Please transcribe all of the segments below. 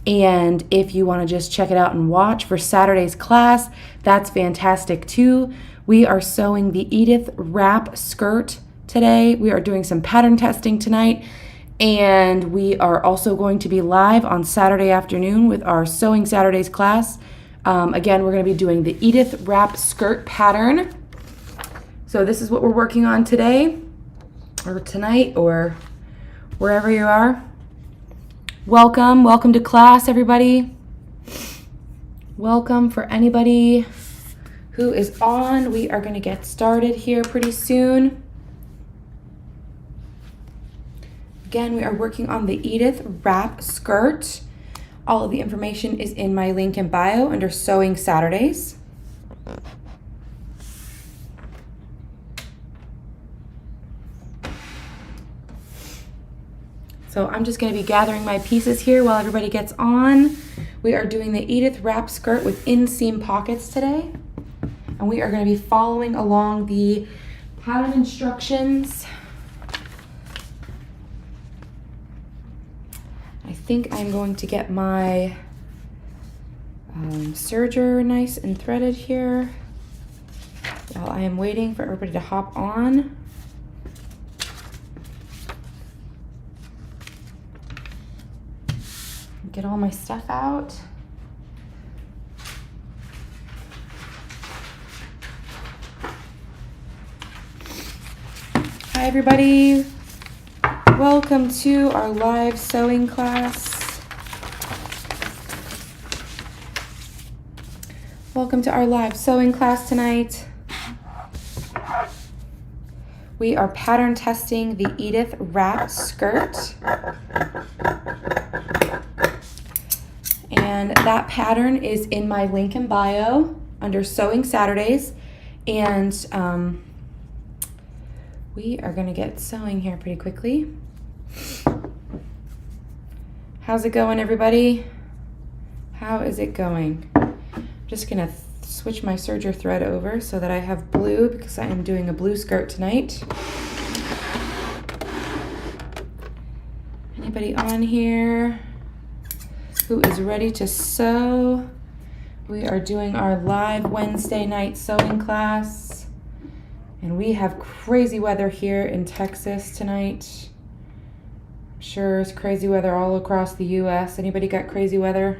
And if you want to just check it out and watch for Saturday's class, that's fantastic too. We are sewing the Edith wrap skirt today. We are doing some pattern testing tonight. And we are also going to be live on Saturday afternoon with our Sewing Saturdays class. Again, we're going to be doing the Edith wrap skirt pattern. So this is what we're working on today, or tonight, or wherever you are. Welcome to class, everybody. Welcome for anybody who is on. We are going to get started here pretty soon. Again, we are working on the Edith wrap skirt. All of the information is in my link in bio under Sewing Saturdays. So I'm just going to be gathering my pieces here while everybody gets on. We are doing the Edith wrap skirt with Inseam Pockets today. And we are going to be following along the pattern instructions. I think I'm going to get my serger nice and threaded here while I am waiting for everybody to hop on. Get all my stuff out. Hi everybody. Welcome to our live sewing class. Welcome to our live sewing class tonight. We are pattern testing the Edith wrap skirt. And that pattern is in my link in bio under Sewing Saturdays. And we are going to get sewing here pretty quickly. How's it going, everybody? How is it going? I'm just going to switch my serger thread over so that I have blue because I am doing a blue skirt tonight. Anybody on here who is ready to sew? We are doing our live Wednesday night sewing class, and we have crazy weather here in Texas tonight. I'm sure it's crazy weather all across the US. Anybody got crazy weather?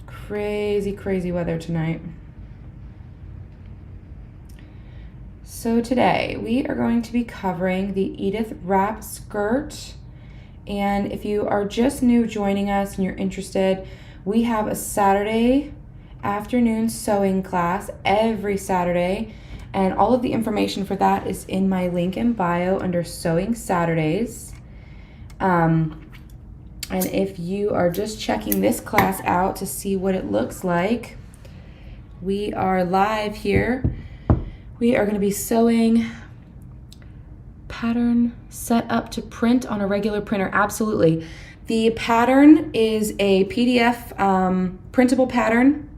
Crazy weather tonight. So today we are going to be covering the Edith wrap skirt. And if you are just new joining us and you're interested, we have a Saturday afternoon sewing class every Saturday. And all of the information for that is in my link in bio under Sewing Saturdays. And if you are just checking this class out to see what it looks like, we are live here. We are going to be sewing pattern set up to print on a regular printer. Absolutely. The pattern is a PDF printable pattern.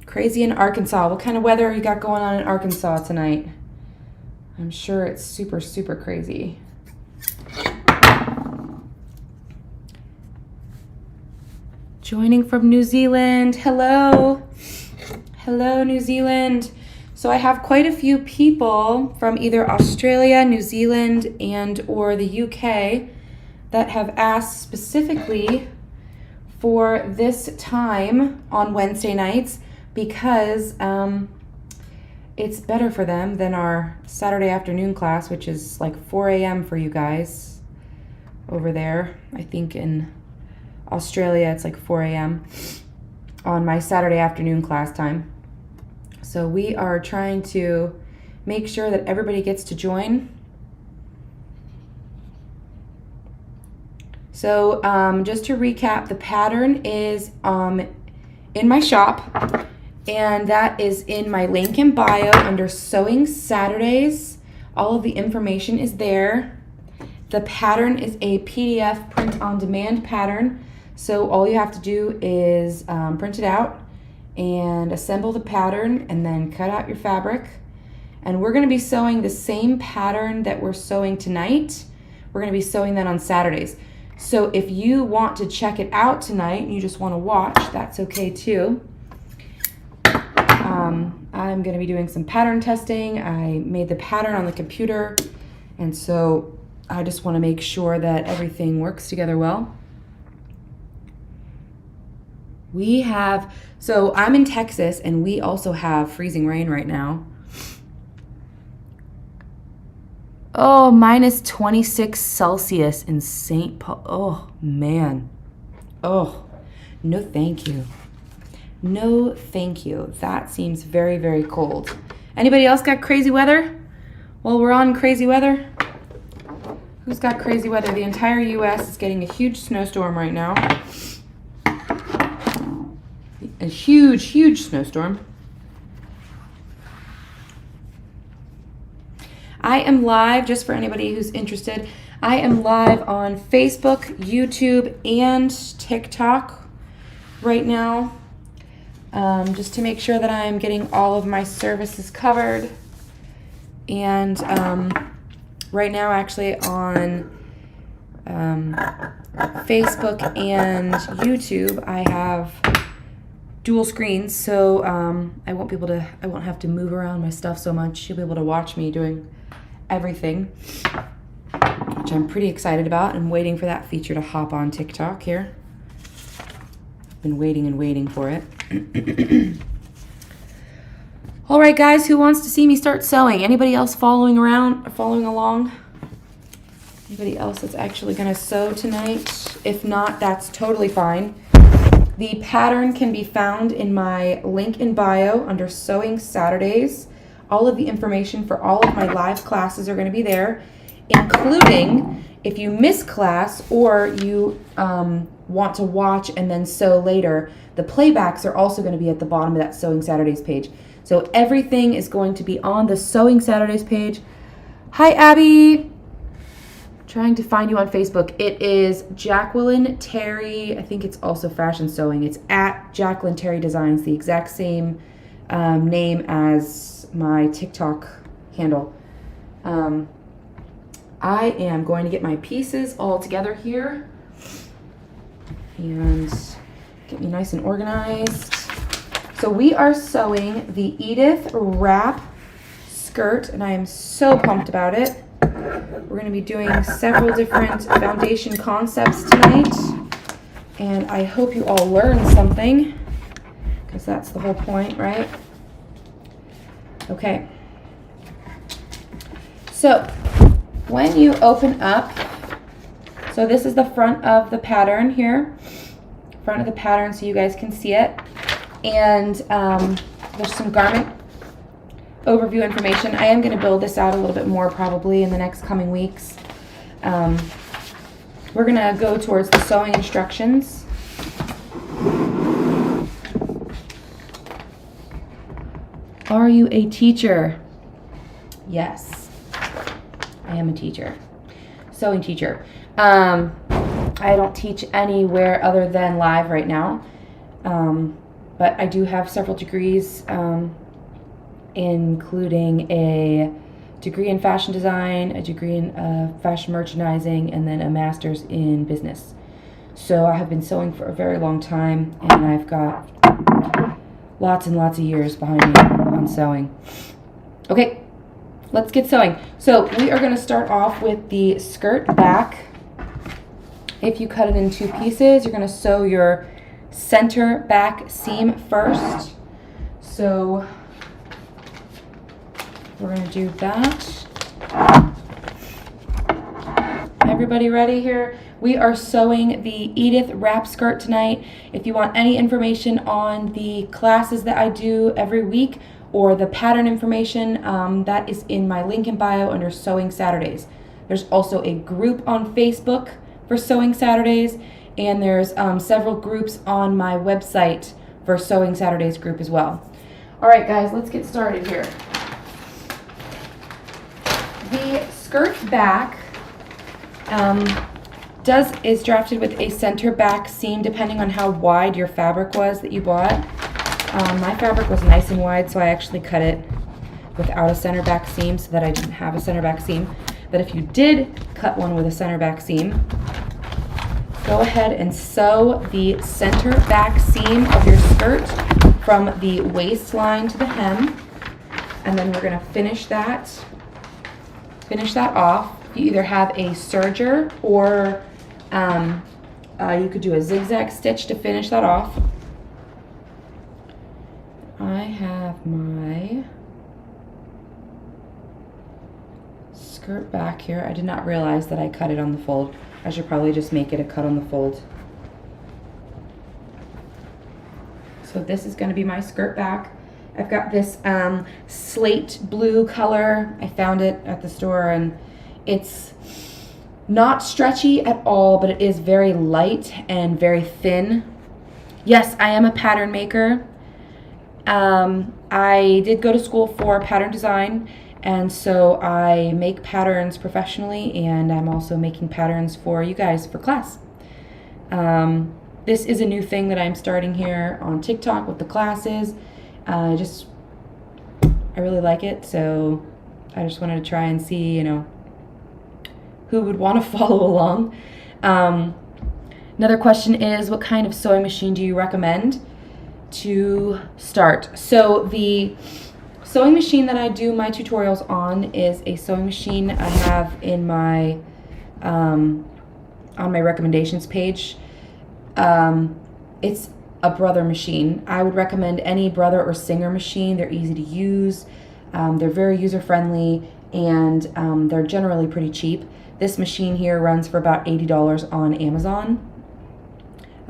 Crazy in Arkansas. What kind of weather you got going on in Arkansas tonight? I'm sure it's super crazy. Joining from New Zealand. Hello. Hello, New Zealand. So I have quite a few people from either Australia, New Zealand, and or the UK that have asked specifically for this time on Wednesday nights because it's better for them than our Saturday afternoon class, which is like 4 a.m. for you guys over there. I think in Australia it's like 4 a.m. on my Saturday afternoon class time. So we are trying to make sure that everybody gets to join. So just to recap, the pattern is in my shop, and that is in my link in bio under Sewing Saturdays. All of the information is there. The pattern is a PDF print on demand pattern. So all you have to do is print it out and assemble the pattern and then cut out your fabric. And we're going to be sewing the same pattern that we're sewing tonight. We're going to be sewing that on Saturdays. So if you want to check it out tonight and you just want to watch, that's okay too. I'm going to be doing some pattern testing. I made the pattern on the computer, and so I just want to make sure that everything works together well. So I'm in Texas, and we also have freezing rain right now. Oh, minus 26 Celsius in St. Paul. Oh, man. Oh, no thank you. No thank you. That seems very, very cold. Anybody else got crazy weather? Well, we're on crazy weather. Who's got crazy weather? The entire U.S. is getting a huge snowstorm right now. A huge, huge snowstorm. I am live, just for anybody who's interested, I am live on Facebook, YouTube, and TikTok right now, just to make sure that I'm getting all of my services covered. And right now, actually, on Facebook and YouTube, I have dual screens, so I won't have to move around my stuff so much. You'll be able to watch me doing everything, which I'm pretty excited about. I'm waiting for that feature to hop on TikTok here. Been waiting and waiting for it. All right, guys, who wants to see me start sewing? Anybody else following along? Anybody else that's actually gonna sew tonight? If not, that's totally fine. The pattern can be found in my link in bio under Sewing Saturdays. All of the information for all of my live classes are going to be there, including if you miss class or you want to watch and then sew later, the playbacks are also going to be at the bottom of that Sewing Saturdays page. So everything is going to be on the Sewing Saturdays page. Hi, Abby. Trying to find you on Facebook. It is Jacqueline Terry. I think it's also Fashion Sewing. It's at Jacqueline Terry Designs, the exact same name as my TikTok handle. I am going to get my pieces all together here and get me nice and organized. So we are sewing the Edith wrap skirt, and I am so pumped about it. We're going to be doing several different foundation concepts tonight, and I hope you all learn something, because that's the whole point, right? Okay. So when you open up, so this is the front of the pattern here, front of the pattern so you guys can see it, and there's some garment overview information. I am going to build this out a little bit more probably in the next coming weeks. We're going to go towards the sewing instructions. Are you a teacher? Yes, I am a teacher. Sewing teacher. I don't teach anywhere other than live right now, but I do have several degrees, including a degree in fashion design, a degree in fashion merchandising, and then a master's in business. So I have been sewing for a very long time, and I've got lots and lots of years behind me on sewing. Okay, let's get sewing. So we are going to start off with the skirt back. If you cut it in two pieces, you're going to sew your center back seam first. So we're going to do that. Everybody ready here? We are sewing the Edith wrap skirt tonight. If you want any information on the classes that I do every week or the pattern information, that is in my link in bio under Sewing Saturdays. There's also a group on Facebook for Sewing Saturdays, and there's several groups on my website for Sewing Saturdays group as well. All right, guys, let's get started here. The skirt back is drafted with a center back seam depending on how wide your fabric was that you bought. My fabric was nice and wide, so I actually cut it without a center back seam so that I didn't have a center back seam. But if you did cut one with a center back seam, go ahead and sew the center back seam of your skirt from the waistline to the hem. And then we're gonna finish that off. You either have a serger or you could do a zigzag stitch to finish that off. I have my skirt back here. I did not realize that I cut it on the fold. I should probably just make it a cut on the fold. So this is going to be my skirt back. I've got this slate blue color. I found it at the store, and it's not stretchy at all, but it is very light and very thin. Yes, I am a pattern maker. I did go to school for pattern design, and so I make patterns professionally, and I'm also making patterns for you guys for class. This is a new thing that I'm starting here on TikTok with the classes. I really like it, so I just wanted to try and see, you know, who would want to follow along. Another question is, what kind of sewing machine do you recommend to start? So the sewing machine that I do my tutorials on is a sewing machine I have in my on my recommendations page. It's a Brother machine. I would recommend any Brother or Singer machine. They're easy to use, they're very user-friendly, and they're generally pretty cheap. This machine here runs for about $80 on Amazon.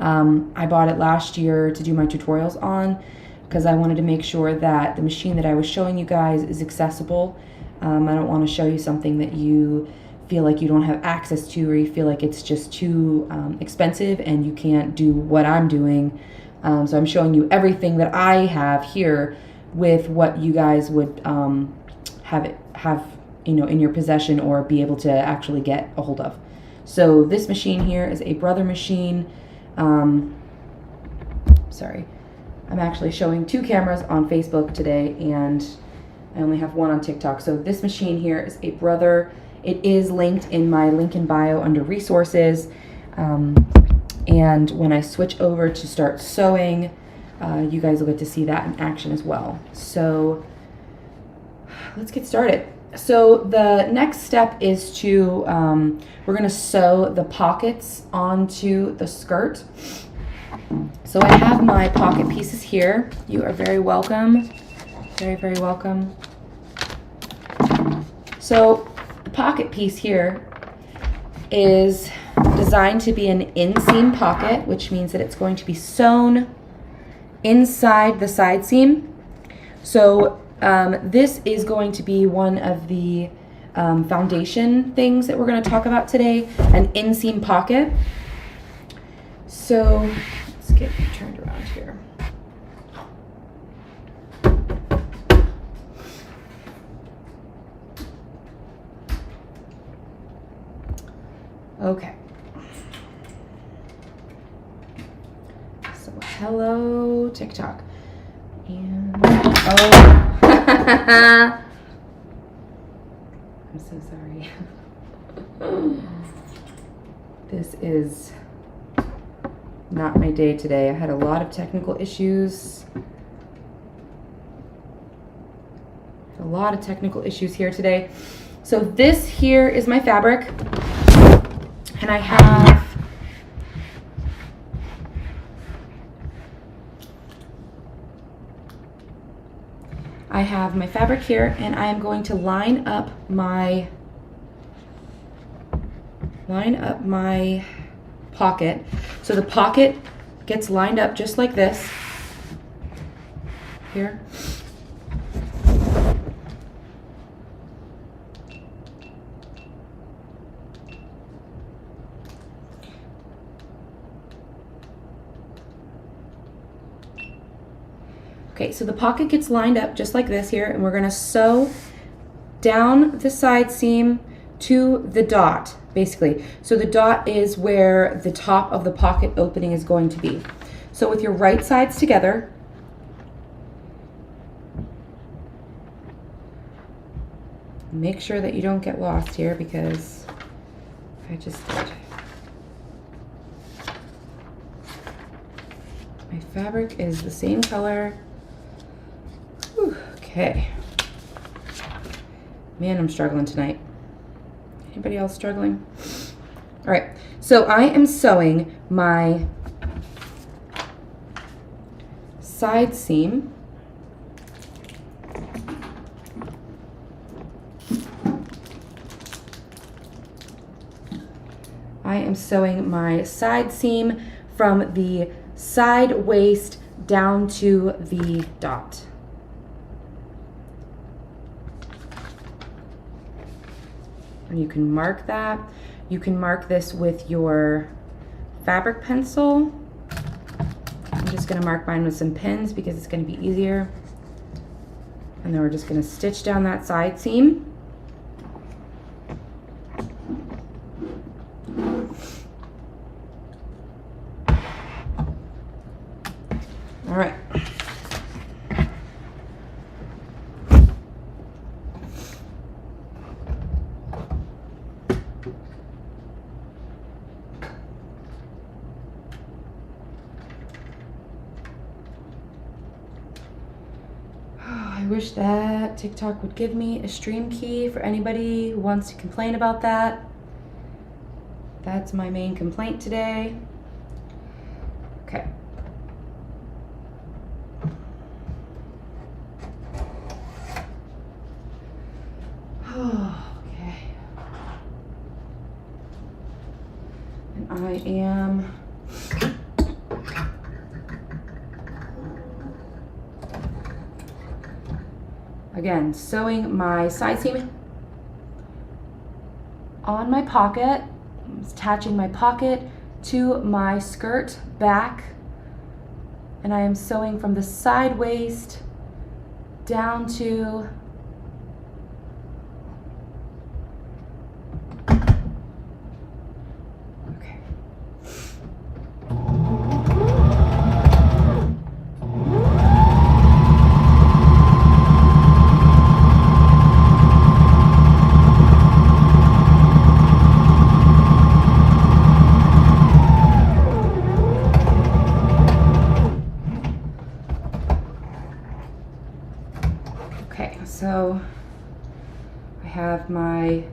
I bought it last year to do my tutorials on because I wanted to make sure that the machine that I was showing you guys is accessible. I don't want to show you something that you feel like you don't have access to, or you feel like it's just too expensive and you can't do what I'm doing. So I'm showing you everything that I have here with what you guys would have you know, in your possession or be able to actually get a hold of. So this machine here is a Brother machine. Sorry, I'm actually showing two cameras on Facebook today, and I only have one on TikTok. So this machine here is a Brother. It is linked in my link in bio under resources. And when I switch over to start sewing, you guys will get to see that in action as well. So let's get started. So the next step is to, we're going to sew the pockets onto the skirt. So I have my pocket pieces here. You are very welcome. Very, very welcome. So the pocket piece here is designed to be an inseam pocket, which means that it's going to be sewn inside the side seam. So this is going to be one of the foundation things that we're going to talk about today, an inseam pocket. So let's get turned around here. Okay. So hello, TikTok. And oh. I'm so sorry. This is not my day today. I had a lot of technical issues. Here today. So this here is my fabric, and I have my fabric here, and I am going to line up my pocket. So the pocket gets lined up just like this here. Okay, so the pocket gets lined up just like this here, and we're going to sew down the side seam to the dot, basically. So the dot is where the top of the pocket opening is going to be. So with your right sides together, make sure that you don't get lost here, because I just did. My fabric is the same color. Whew, okay. Man, I'm struggling tonight. Anybody else struggling? All right, so I am sewing my side seam. I am sewing my side seam from the side waist down to the dot. And you can mark that. You can mark this with your fabric pencil. I'm just gonna mark mine with some pins because it's gonna be easier. And then we're just gonna stitch down that side seam. All right. I wish that TikTok would give me a stream key for anybody who wants to complain about that. That's my main complaint today. Okay. Okay. And I am again sewing my side seam on my pocket. I'm attaching my pocket to my skirt back, and I am sewing from the side waist down to so I have my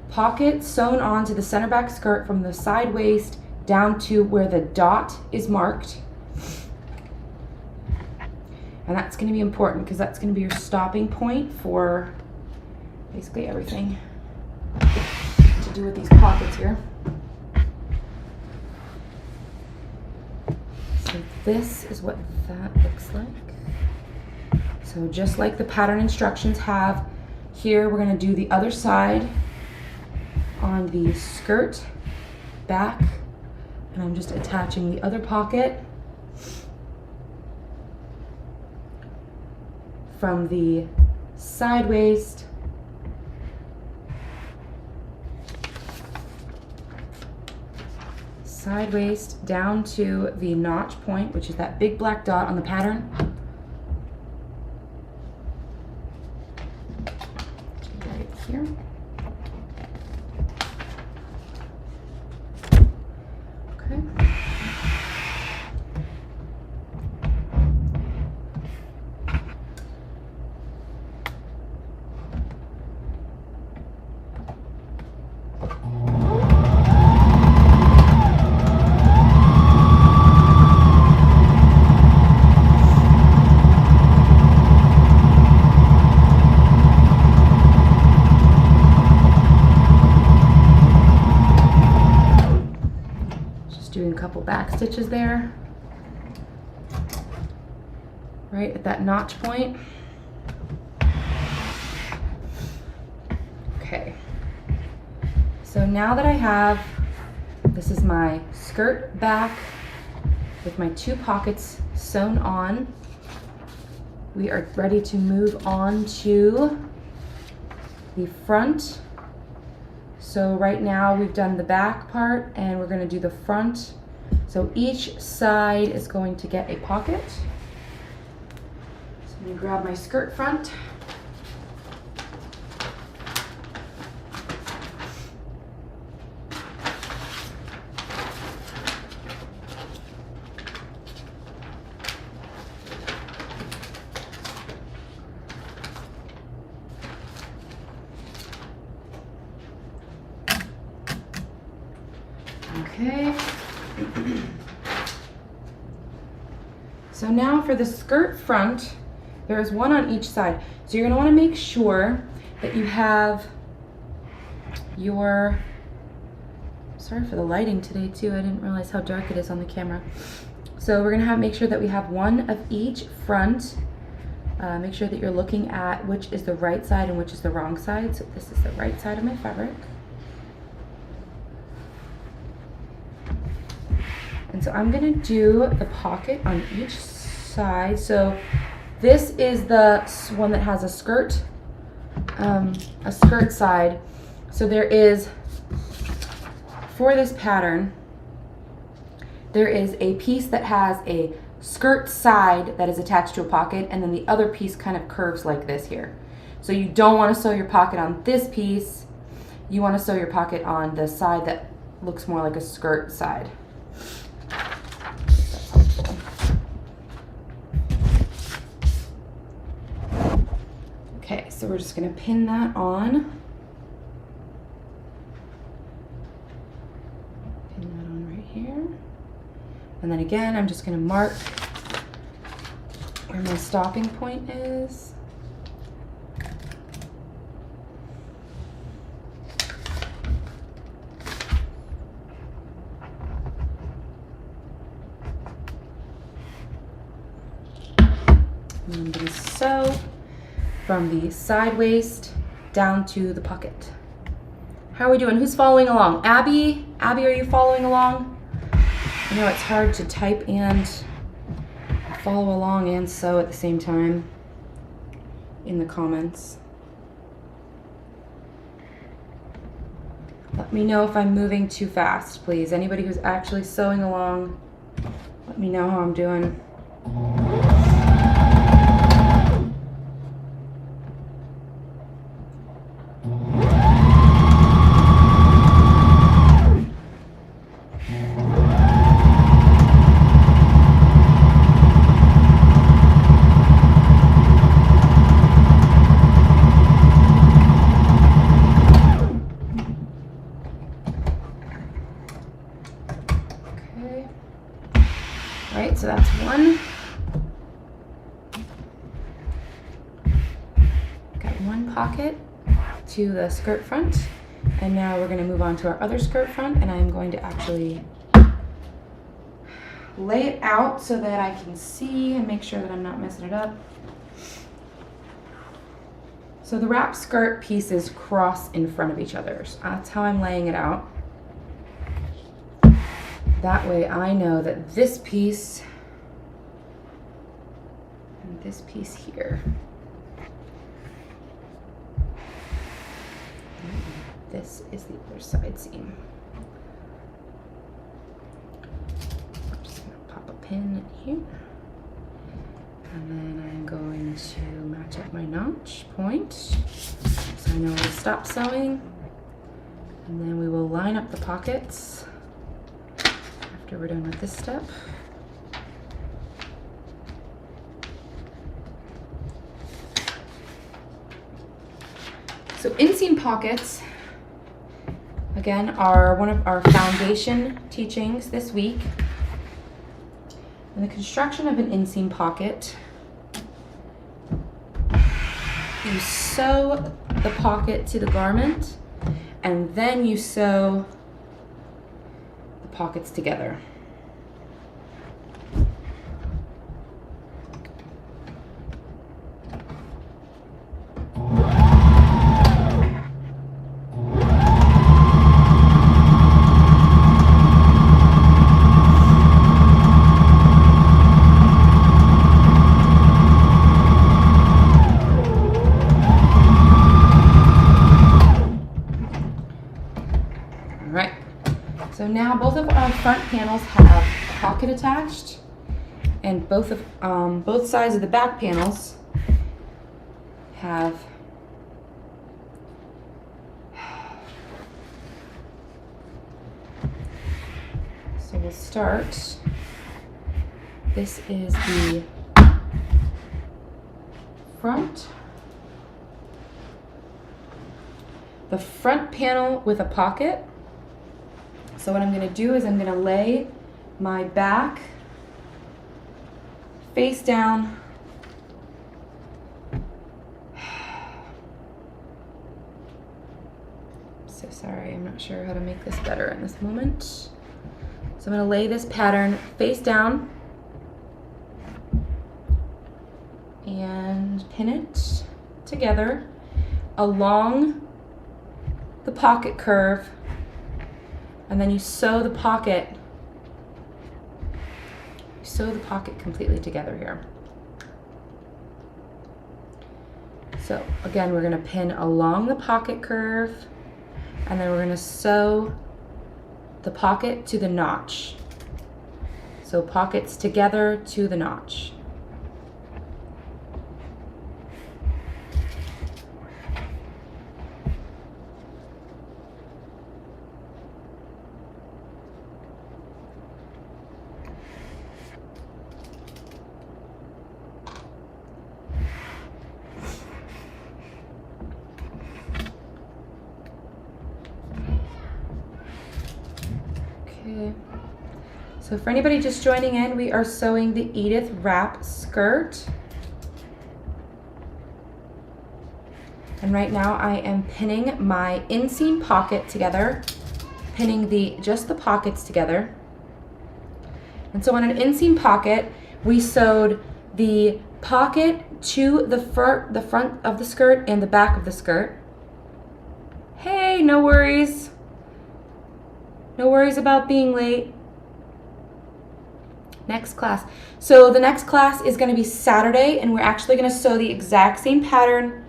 pocket sewn onto the center back skirt from the side waist down to where the dot is marked. And that's going to be important because that's going to be your stopping point for basically everything to do with these pockets here. So this is what that looks like. So just like the pattern instructions have, here we're going to do the other side on the skirt back, and I'm just attaching the other pocket from the side waist down to the notch point, which is that big black dot on the pattern. Right here. Okay. Doing a couple back stitches there, right at that notch point. Okay, so now that I have, this is my skirt back with my two pockets sewn on, we are ready to move on to the front. So right now we've done the back part and we're going to do the front. So each side is going to get a pocket. So I'm going to grab my skirt front. Okay. So now for the skirt front, there is one on each side. So you're gonna wanna make sure that you have your, sorry for the lighting today too, I didn't realize how dark it is on the camera. So we're gonna make sure that we have one of each front. Make sure that you're looking at which is the right side and which is the wrong side. So this is the right side of my fabric. And so I'm gonna do the pocket on each side. So this is the one that has a skirt side. So there is, for this pattern, there is a piece that has a skirt side that is attached to a pocket, and then the other piece kind of curves like this here. So you don't want to sew your pocket on this piece. You want to sew your pocket on the side that looks more like a skirt side. That's helpful. Okay, so we're just going to pin that on. Pin that on right here. And then again, I'm just going to mark where my stopping point is. And I'm going to sew from the side waist down to the pocket. How are we doing? Who's following along? Abby? Abby, are you following along? I know it's hard to type and follow along and sew at the same time in the comments. Let me know if I'm moving too fast, please. Anybody who's actually sewing along, let me know how I'm doing. So that's one. Got one pocket to the skirt front, and now we're going to move on to our other skirt front, and I'm going to actually lay it out so that I can see and make sure that I'm not messing it up. So the wrap skirt pieces cross in front of each other. So that's how I'm laying it out. That way I know that this piece and this piece here, this is the other side seam. I'm just going to pop a pin in here, and then I'm going to match up my notch point so I know where to stop sewing, and then we will line up the pockets after we're done with this step. So Inseam Pockets, again, are one of our foundation teachings this week. In the construction of an inseam pocket, you sew the pocket to the garment, and then you sew the pockets together. So now both of our front panels have a pocket attached, and both sides of the back panels have so we'll start. This is the front. The front panel with a pocket. So what I'm going to do is I'm going to lay my back face down. So sorry, I'm not sure how to make this better in this moment. So I'm going to lay this pattern face down and pin it together along the pocket curve, and then you sew the pocket completely together here. So again, we're going to pin along the pocket curve, and then we're going to sew the pocket to the notch. So pockets together to the notch. Okay. So for anybody just joining in, we are sewing the Edith wrap skirt. And right now I am pinning my inseam pocket together, pinning just the pockets together. And so on an inseam pocket, we sewed the pocket to the front of the skirt and the back of the skirt. Hey, no worries. No worries about being late. Next class. So the next class is going to be Saturday, and we're actually going to sew the exact same pattern.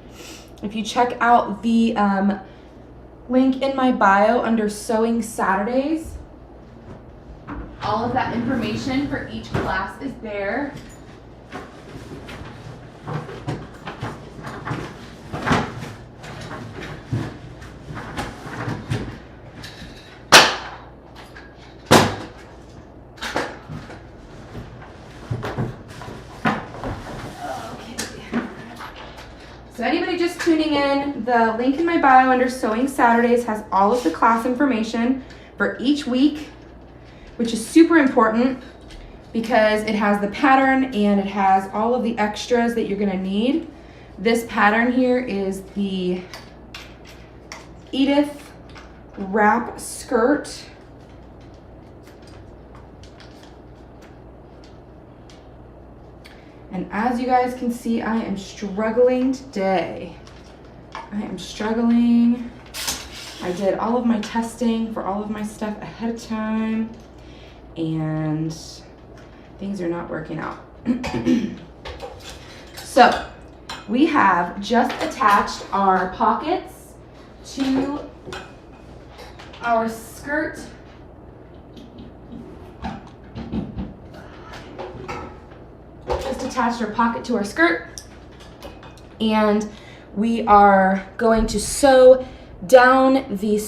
If you check out the link in my bio under Sewing Saturdays, all of that information for each class is there. So anybody just tuning in, the link in my bio under Sewing Saturdays has all of the class information for each week, which is super important because it has the pattern and it has all of the extras that you're gonna need. This pattern here is the Edith wrap skirt. And as you guys can see, I am struggling today. I am struggling. I did all of my testing for all of my stuff ahead of time, and things are not working out. So we have just attached our pockets to our skirt. Attached our pocket to our skirt, and we are going to sew down the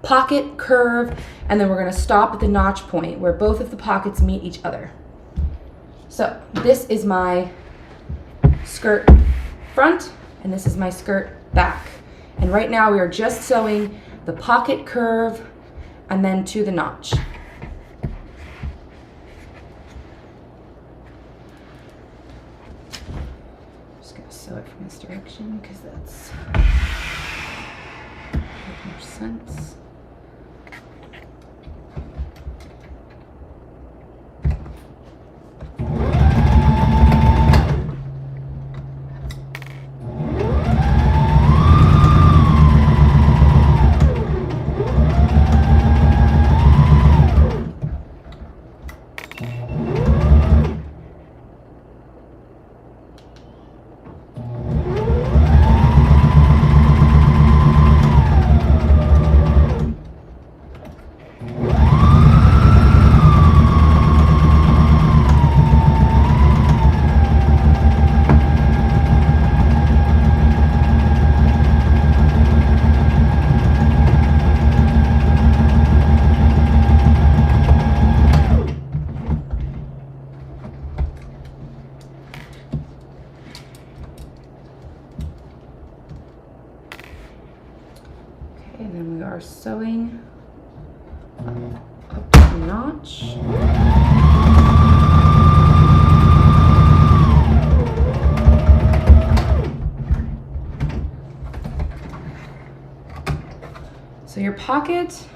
pocket curve, and then we're going to stop at the notch point where both of the pockets meet each other. So this is my skirt front, and this is my skirt back, and right now we are just sewing the pocket curve and then to the notch. Sew it from this direction because that's makes more sense. much. So your pocket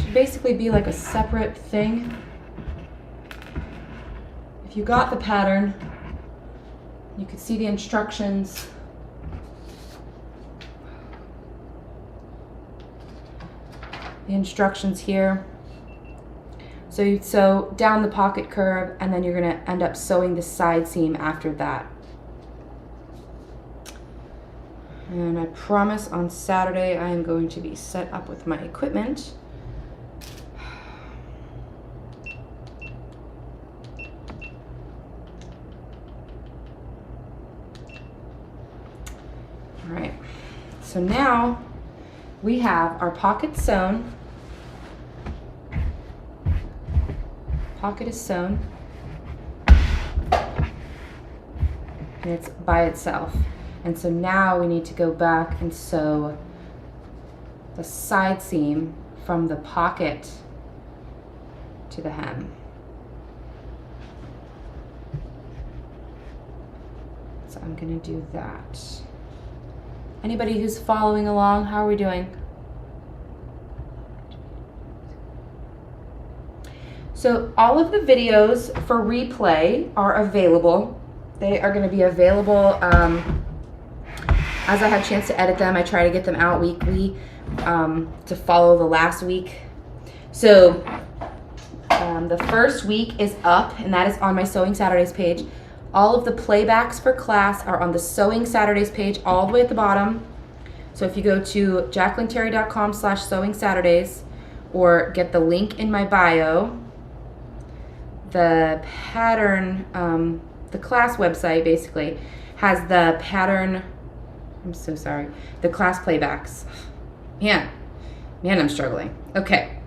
should basically be like a separate thing. If you got the pattern, you could see the instructions. The instructions here. So you'd sew down the pocket curve, and then you're gonna end up sewing the side seam after that. And I promise on Saturday I am going to be set up with my equipment. All right, so now we have our pocket sewn. Pocket is sewn. And it's by itself. And so now we need to go back and sew the side seam from the pocket to the hem. So I'm gonna do that. Anybody who's following along, how are we doing? So all of the videos for replay are available. They are going to be available as I have a chance to edit them. I try to get them out weekly to follow the last week. So the first week is up, and that is on my Sewing Saturdays page. All of the playbacks for class are on the Sewing Saturdays page all the way at the bottom. So if you go to jacquelineterry.com/sewing Saturdays or get the link in my bio, the pattern, the class website basically has the pattern, I'm so sorry, the class playbacks. Man, I'm struggling. Okay.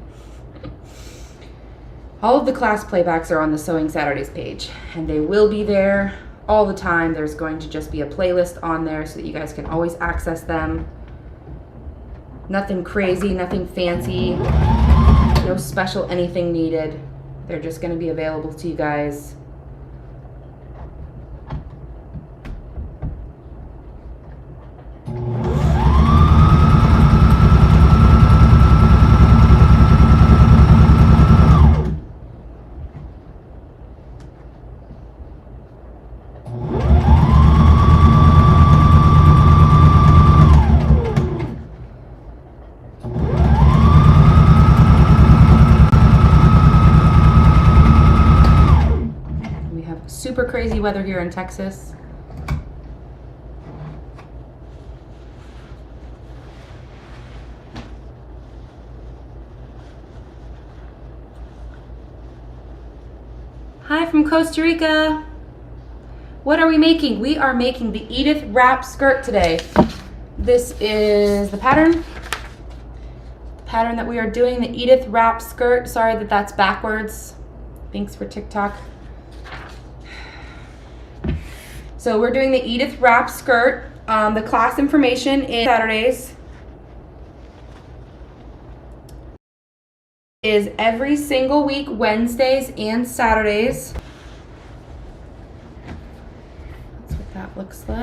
All of the class playbacks are on the Sewing Saturdays page, and they will be there all the time. There's going to just be a playlist on there so that you guys can always access them. Nothing crazy, nothing fancy, no special anything needed. They're just going to be available to you guys. Super crazy weather here in Texas. Hi from Costa Rica. What are we making? We are making the Edith wrap skirt today. This is the pattern that we are doing, the Edith wrap skirt. Sorry that that's backwards. Thanks for TikTok. So we're doing the Edith wrap skirt. The class information is Saturdays. Is every single week, Wednesdays and Saturdays. That's what that looks like.